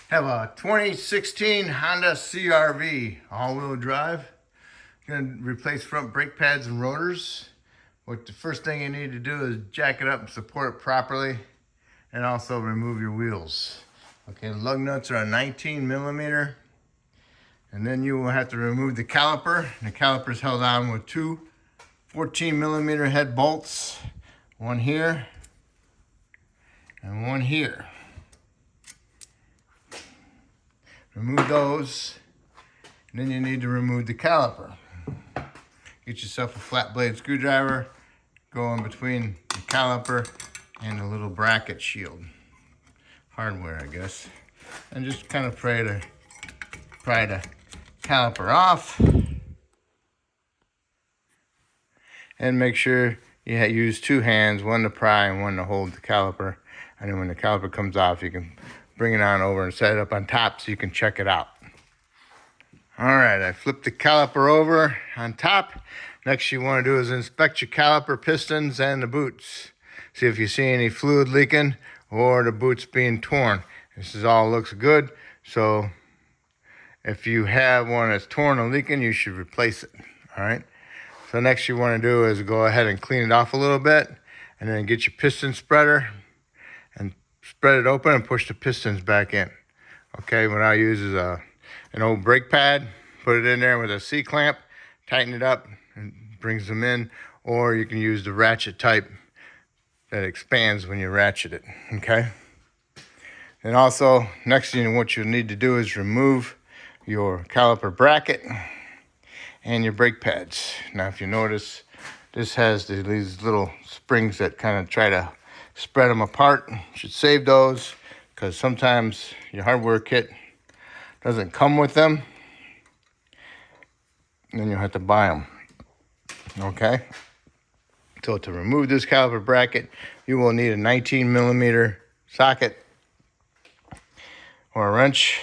Have a 2016 Honda CRV all-wheel drive. Gonna replace front brake pads and rotors. What the first thing you need to do is jack it up and support it properly, and also remove your wheels. Okay, the lug nuts are a 19 millimeter, and then you will have to remove the caliper. The caliper is held on with two 14 millimeter head bolts, one here and one here. Remove those, and then you need to remove the caliper. Get yourself a flat blade screwdriver, go in between the caliper and the little bracket shield. Hardware, I guess. And just kind of pry the caliper off. And make sure you use two hands, one to pry and one to hold the caliper. And then when the caliper comes off, you can bring it on over and set it up on top so you can check it out. All right, I flipped the caliper over on top. Next you want to do is inspect your caliper pistons and the boots. See if you see any fluid leaking or the boots being torn. This all looks good, so if you have one that's torn or leaking, you should replace it, all right? So next you want to do is go ahead and clean it off a little bit, and then get your piston spreader and spread it open and push the pistons back in. Okay, what I use is an old brake pad, put it in there with a C-clamp, tighten it up, and brings them in, or you can use the ratchet type that expands when you ratchet it, okay? And also, next thing what you'll need to do is remove your caliper bracket and your brake pads. Now, if you notice, this has these little springs that kind of try to spread them apart. You should save those, because sometimes your hardware kit doesn't come with them, and then you'll have to buy them. Okay, so to remove this caliper bracket, you will need a 19 millimeter socket or a wrench,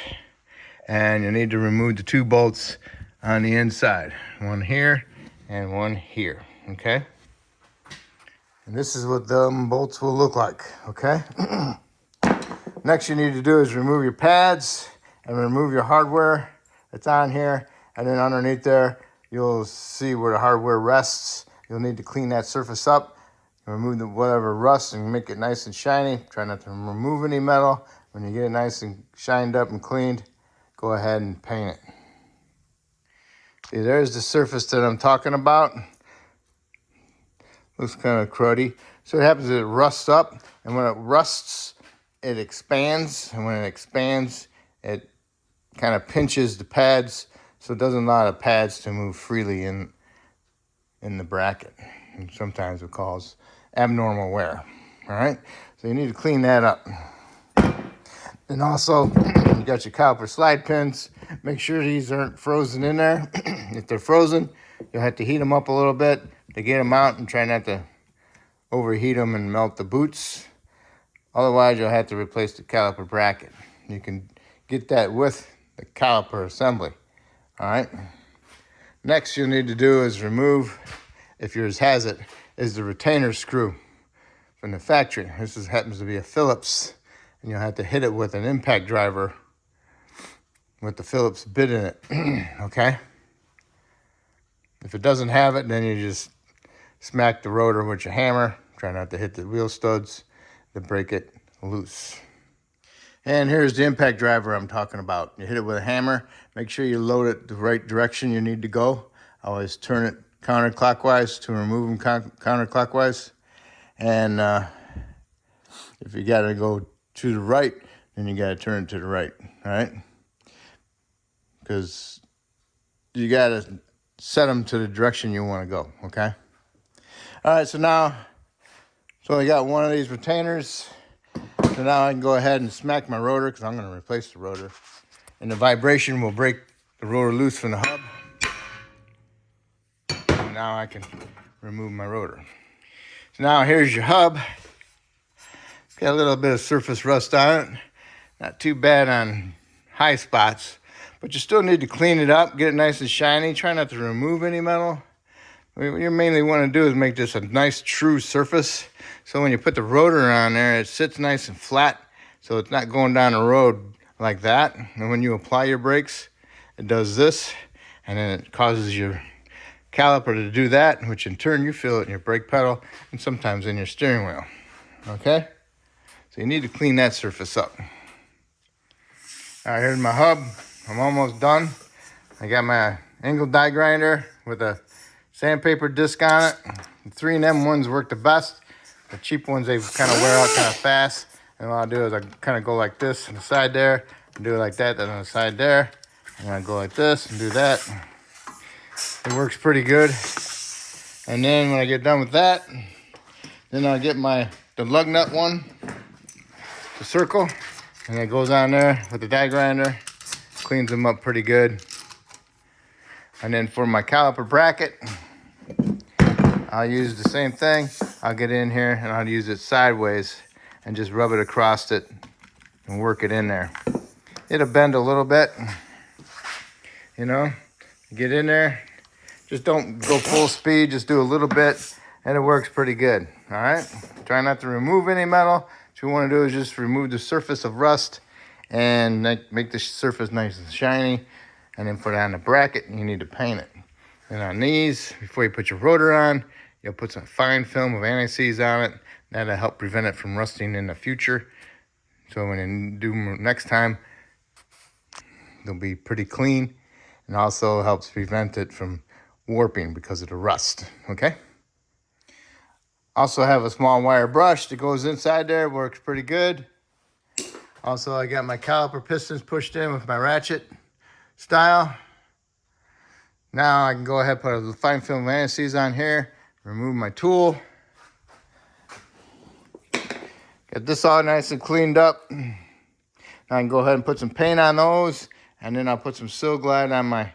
and you need to remove the two bolts on the inside, one here and one here. Okay, and this is what the bolts will look like. Okay. Next you need to do is remove your pads and remove your hardware that's on here, and then underneath there you'll see where the hardware rests. You'll need to clean that surface up, remove the whatever rust and make it nice and shiny. Try not to remove any metal. When you get it nice and shined up and cleaned, go ahead and paint it. See, there's the surface that I'm talking about. Looks kind of cruddy. So what happens is it rusts up, and when it rusts, it expands, and when it expands, it kind of pinches the pads, so it doesn't allow the pads to move freely in the bracket, and sometimes it causes abnormal wear. All right, so you need to clean that up. And also, you got your caliper slide pins. Make sure these aren't frozen in there. If they're frozen, you'll have to heat them up a little bit to get them out, and try not to overheat them and melt the boots. Otherwise, you'll have to replace the caliper bracket. You can get that with the caliper assembly. All right. Next you'll need to do is remove, if yours has it, is the retainer screw from the factory. This happens to be a Phillips, and you'll have to hit it with an impact driver with the Phillips bit in it. Okay. If it doesn't have it, then you just smack the rotor with your hammer. Try not to hit the wheel studs to break it loose. And here's the impact driver I'm talking about. You hit it with a hammer. Make sure you load it the right direction you need to go. Always turn it counterclockwise to remove them counterclockwise. And if you got to go to the right, then you got to turn it to the right. All right? Because you got to set them to the direction you want to go. Okay? All right, so I got one of these retainers. So now I can go ahead and smack my rotor, because I'm going to replace the rotor. And the vibration will break the rotor loose from the hub. And now I can remove my rotor. So now here's your hub. Got a little bit of surface rust on it. Not too bad on high spots. But you still need to clean it up, get it nice and shiny. Try not to remove any metal. What you mainly want to do is make this a nice true surface, so when you put the rotor on there, it sits nice and flat, so it's not going down the road like that. And when you apply your brakes, it does this, and then it causes your caliper to do that, which in turn you feel it in your brake pedal and sometimes in your steering wheel. Okay? So you need to clean that surface up. All right, here's my hub. I'm almost done. I got my angle die grinder with a sandpaper disc on it. The 3M ones work the best. The cheap ones, they kind of wear out kind of fast. And what I'll do is I kind of go like this on the side there, and do it like that, then on the side there. And I go like this and do that. It works pretty good. And then when I get done with that, then I'll get the lug nut one, the circle, and it goes on there with the die grinder, cleans them up pretty good. And then for my caliper bracket, I'll use the same thing. I'll get in here and I'll use it sideways and just rub it across it and work it in there. It'll bend a little bit, you know. Get in there, just don't go full speed, just do a little bit, and it works pretty good. All right, try not to remove any metal. What you want to do is just remove the surface of rust and make the surface nice and shiny. And then put it on the bracket, and you need to paint it. And on these, before you put your rotor on, you'll put some fine film of anti-seize on it. That'll help prevent it from rusting in the future. So when you do next time, they'll be pretty clean, and also helps prevent it from warping because of the rust, okay? Also have a small wire brush that goes inside there, works pretty good. Also, I got my caliper pistons pushed in with my ratchet style. Now I can go ahead and put a fine film anti-seize on here, remove my tool. Get this all nice and cleaned up. Now I can go ahead and put some paint on those, and then I'll put some Sil Glide on my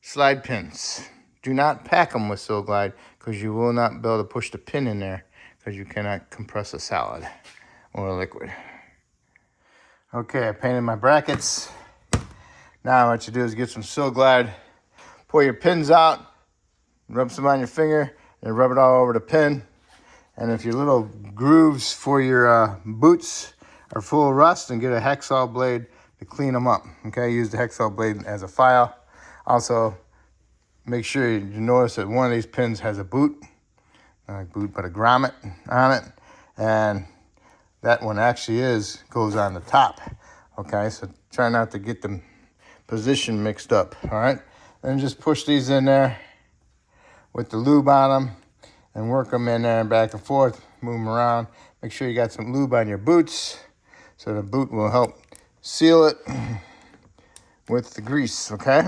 slide pins. Do not pack them with Sil Glide, because you will not be able to push the pin in there, because you cannot compress a solid or a liquid. Okay, I painted my brackets. Now what you do is get some Sil Glide, pull your pins out, rub some on your finger, and rub it all over the pin. And if your little grooves for your boots are full of rust, then get a hacksaw blade to clean them up. Okay, use the hacksaw blade as a file. Also, make sure you notice that one of these pins has a boot, not a boot, but a grommet on it. And that one actually goes on the top. Okay, so try not to get them position mixed up. All right, then just push these in there with the lube on them and work them in there and back and forth, move them around. Make sure you got some lube on your boots, so the boot will help seal it with the grease. Okay,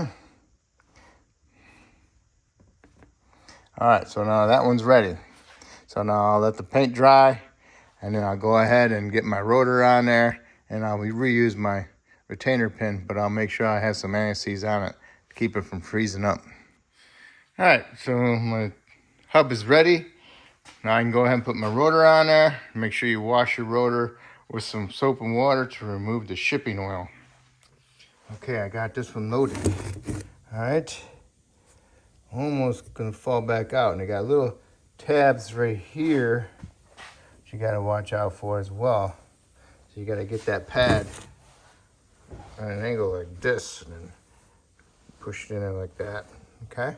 all right, so now that one's ready. So now I'll let the paint dry, and then I'll go ahead and get my rotor on there, and I'll reuse my retainer pin, but I'll make sure I have some anti-seize on it to keep it from freezing up. All right, so my hub is ready. Now I can go ahead and put my rotor on there. Make sure you wash your rotor with some soap and water to remove the shipping oil. Okay, I got this one loaded. All right, almost gonna fall back out, and I got little tabs right here that you gotta watch out for as well. So you gotta get that pad at an angle like this, and then push it in there like that. Okay.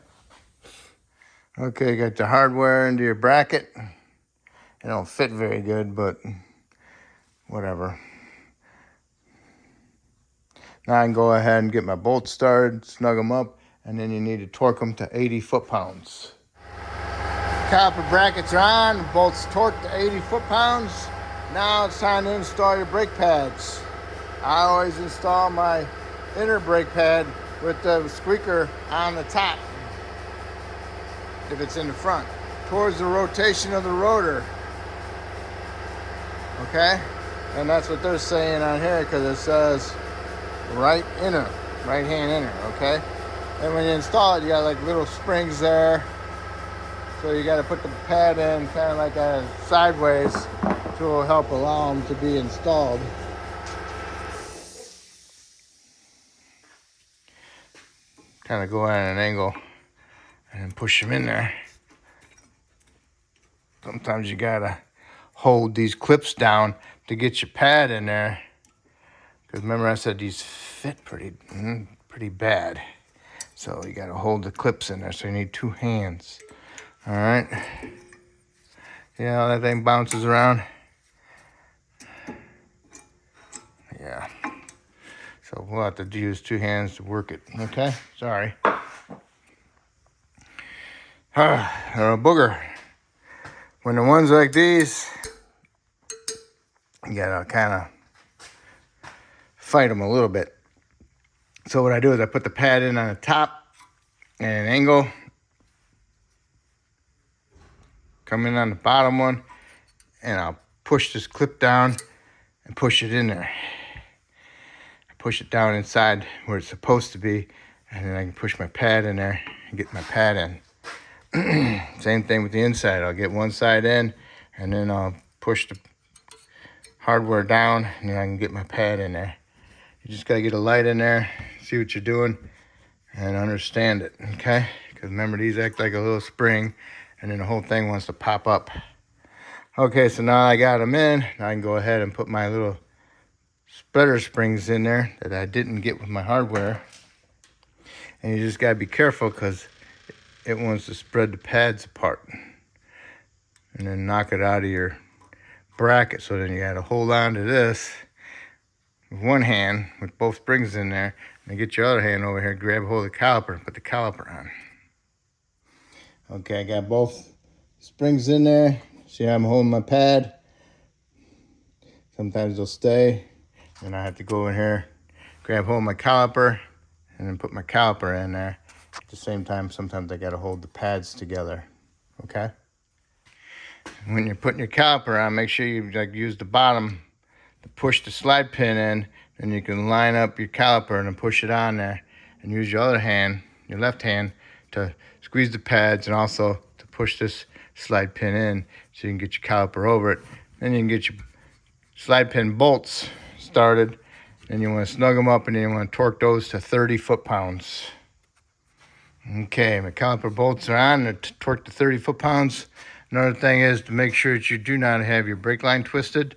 Okay, got the hardware into your bracket. It don't fit very good, but whatever. Now I can go ahead and get my bolts started, snug them up, and then you need to torque them to 80 foot-pounds. Caliper brackets are on, bolts torqued to 80 foot-pounds. Now it's time to install your brake pads. I always install my inner brake pad with the squeaker on the top, if it's in the front, towards the rotation of the rotor. Okay? And that's what they're saying on here, because it says right inner, right hand inner, okay? And when you install it, you got like little springs there. So you got to put the pad in kind of like sideways, so it will help allow them to be installed. Kind of go at an angle and then push them in there. Sometimes you gotta hold these clips down to get your pad in there, Because remember I said these fit pretty bad. So you gotta hold the clips in there, so you need 2 hands. All right. Yeah, that thing bounces around. Yeah. So we'll have to use 2 hands to work it, okay? Sorry. They're a booger. When the ones like these, you gotta kind of fight them a little bit. So what I do is I put the pad in on the top at an angle. Come in on the bottom one, and I'll push this clip down and push it in there. Push it down inside where it's supposed to be, and then I can push my pad in there and get my pad in. Same thing with the inside. I'll get one side in, and then I'll push the hardware down, and then I can get my pad in there. You just gotta get a light in there, see what you're doing, and understand it, okay? Because remember, these act like a little spring, and then the whole thing wants to pop up. Okay, so now I got them in. Now I can go ahead and put my little spreader springs in there that I didn't get with my hardware. And you just gotta be careful because it wants to spread the pads apart and then knock it out of your bracket. So then you gotta hold on to this with one hand with both springs in there, and then get your other hand over here, grab hold of the caliper and put the caliper on. Okay, I got both springs in there. See how I'm holding my pad? Sometimes they'll stay. And I have to go in here, grab hold of my caliper, and then put my caliper in there. At the same time, sometimes I gotta hold the pads together, okay? When you're putting your caliper on, make sure you use the bottom to push the slide pin in, and you can line up your caliper and then push it on there, and use your other hand, your left hand, to squeeze the pads and also to push this slide pin in so you can get your caliper over it. Then you can get your slide pin bolts started, and you want to snug them up, and then you want to torque those to 30 foot-pounds. Okay, my caliper bolts are on. They're torqued to 30 foot-pounds. Another thing is to make sure that you do not have your brake line twisted.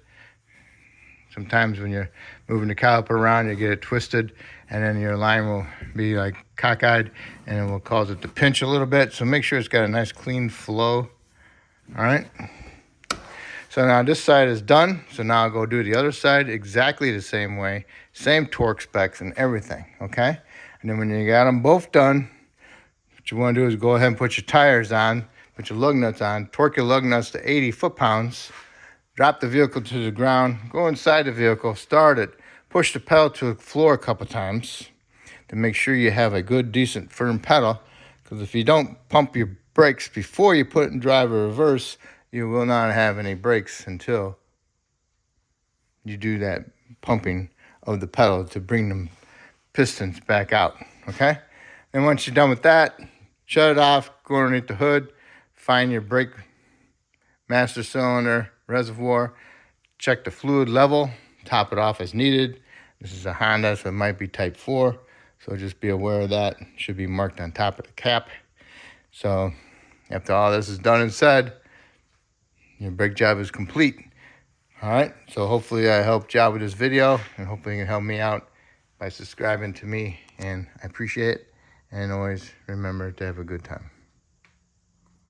Sometimes when you're moving the caliper around, you get it twisted, and then your line will be like cockeyed, and it will cause it to pinch a little bit. So make sure it's got a nice clean flow. All right. So now this side is done. So now I'll go do the other side exactly the same way, same torque specs and everything, okay? And then when you got them both done, what you want to do is go ahead and put your tires on, put your lug nuts on, torque your lug nuts to 80 foot-pounds, drop the vehicle to the ground, go inside the vehicle, start it, push the pedal to the floor a couple times to make sure you have a good, decent, firm pedal. Because if you don't pump your brakes before you put it in drive or reverse, you will not have any brakes until you do that pumping of the pedal to bring the pistons back out, okay? And once you're done with that, shut it off, go underneath the hood, find your brake master cylinder reservoir, check the fluid level, top it off as needed. This is a Honda, so it might be type 4, so just be aware of that. It should be marked on top of the cap. So after all this is done and said, your brake job is complete. All right, so hopefully I helped you out with this video, and hopefully you can help me out by subscribing to me, and I appreciate it. And always remember to have a good time.